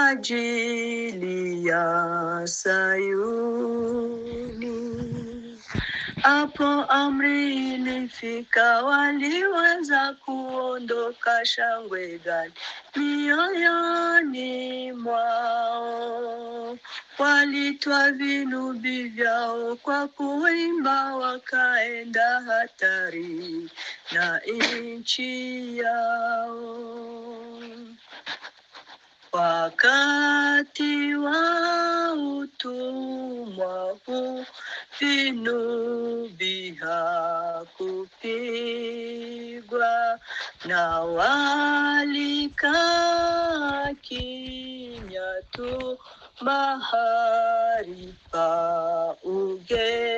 ajili ya Sayuni. Hapo amri ilifika, waliweza kuondoka, shangwe gani mioyoni mwao. Walitwaa vinubi vyao, kwa kuimba wakaenda hatari na nchi yao. Wakati wa utumwa huu, vinubi hakupigwa, na walikaa kimya tu mahali pa ugeni.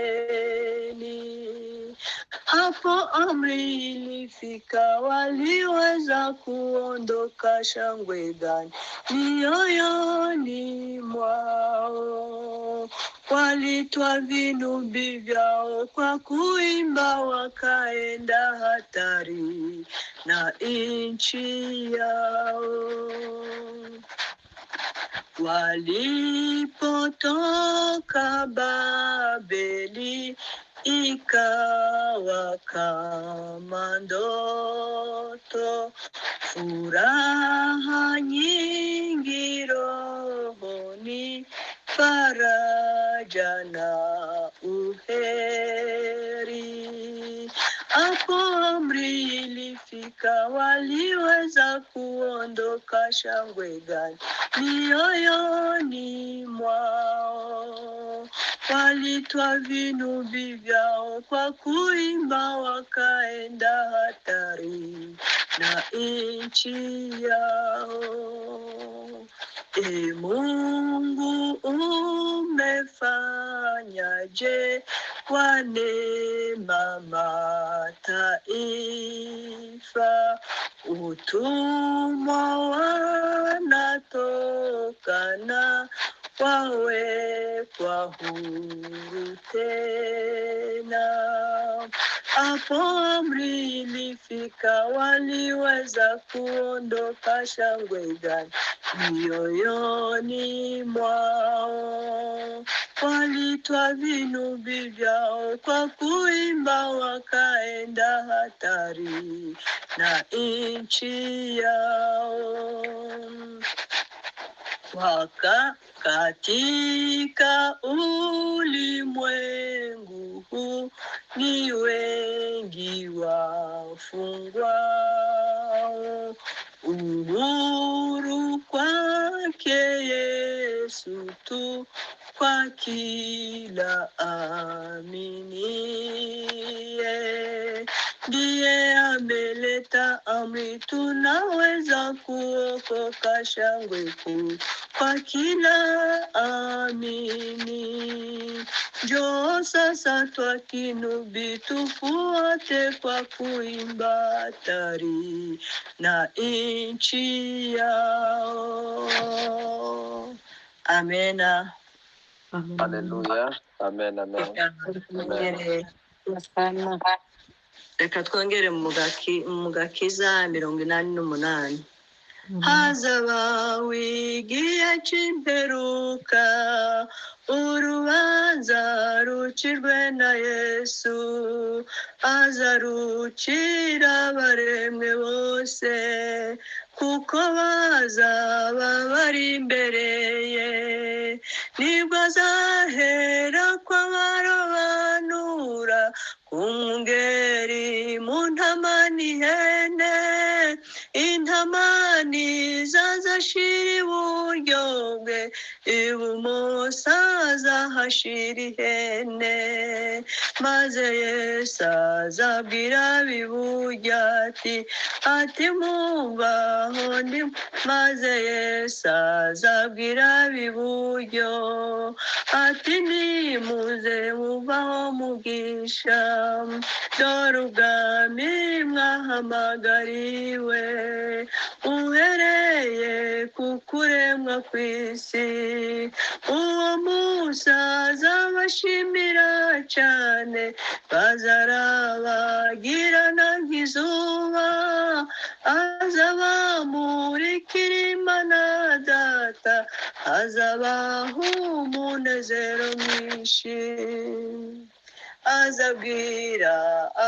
Hapo amri ilifika, waliweza kuondoka, shangwe gani mioyoni mwao. Walitwaa vinubi vyao, kwa kuimba wakaenda hatari na nchi yao. Walipotoka Babeli, ikawa kama ndoto, furaha nyingi rohoni, faraja na uheri. Hapo amri ilifika, waliweza kuondoka, shangwe gani mioyoni mwao. Walitwaa vinubi vyao, kwa kuimba wakaenda hatari na nchi yao. E Mungu, umefanyaje kwa neema mataifa, utumwa wanatokana, wawekwa huru tena. Hapo amri ilifika, waliweza kuondoka, shangwe gani mioyoni mwao. Walitwaa vinubi vyao, kwa kuimba wakaenda hatari na nchi yao. Katika ulimwengu huu, ni wengi wafungwao. Uhuru kwake Yesu tu, kwa kila aminiye. Ndiye ameleta amri, tunaweza kuokoka, shangwe kuu kwa kila amini. Njoo sasa twakinubi, tufuate kwa kuimba hatari na nchi yao. Amena. Haleluya. Amen, amen. Reka twongere mu Mugakiza 88. Hazaba wigiye c'imperuka, urubanza rucirwe na Yesu, azarucira abaremwe bose, kuko bazaba bari imbere ye. Nibwo azahera kw'abarobanura, kumungeri mu ntama n'ihene. Intama nizazashira iburyo bwe, ibumoso azahashira ihene. Maze Yesu azabwira ab'iburyo ati mubaho ndi. Maze Yesu azabwira ab'iburyo ati nimuze mubaho mugisha, dore ubwami mwahamagariwe, uhereye ku kuremwa kw'isi. Uwo munsi azabashimira cane, bazarabagirana nk'izuba, azabamurikira Imana Data, azabaha umunezero mwinshi. Azabwira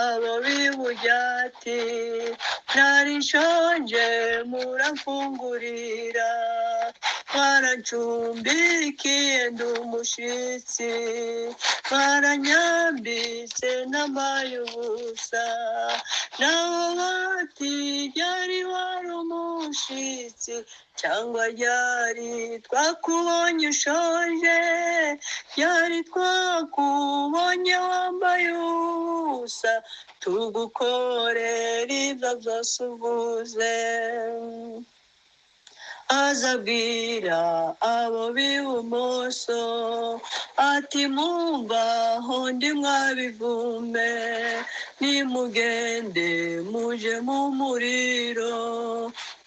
abo b'iburyo ati, nari nshonje muramfungurira, mwaracumbikiye ndi umushitsi, mwaranyambitse nambaye ubusa. Nabo bati, ryari wari umushitsi, cyangwa ryari twakubonye ushonje, ryari twakubonye wambaye ubusa, tugukorera ibyo byose uvuze. Azabwira abo b'ibumoso ati, mumvaho ndi mwabivume, nimugende muje mu muriro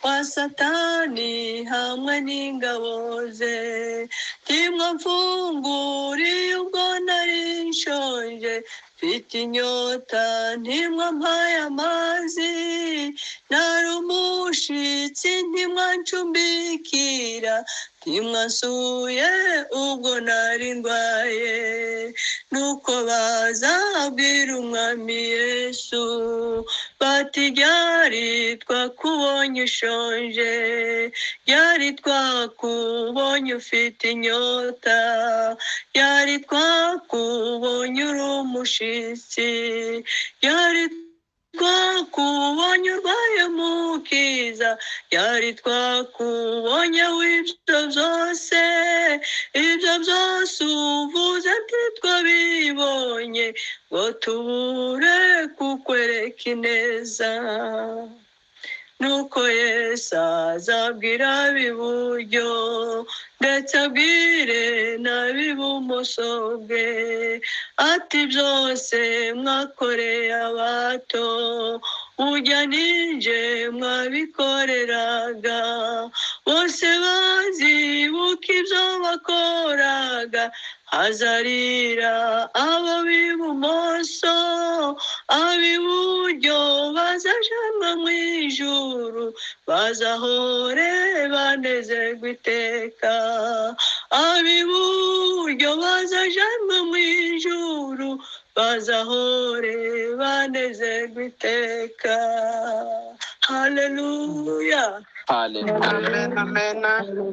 wa Satani hamwe n'ingabo ze. Ntimwamfunguriye ubwo nari nshonje, mfite inyota ntimwampaye amazi, nari umushitsi ntimwancumbikira, ntimwansuye ubwo nari ndwaye. Nuko bazabwira umwami Yesu bati, ryari twakubonye ushonje, ryari twakubonye ufite inyota, ryari twakubonye uri umushitsi, ryari twakubonye urwaye mukiza, ryari twakubonye w'ibyo byose. Ibyo byose uvuze ntitwabibonye, ngo tubure kukwereka ineza. Nuko Yesu azabwira ab'iburyo ndetse abwire n'ab'ibumoso bwe ati, byose mwakoreye abato, ujya ninje mwabikoreraga. Bose bazibuka ibyo bakoraga, hazarira abo b'ibumoso, ab'iburyo bazajanwa mu ijuru, bazahore banezerwa iteka. Ab'iburyo bazajanwa mu ijuru, bazahore banezerwa iteka. Haleluya. Hallelujah. Amen. Amen. Amen.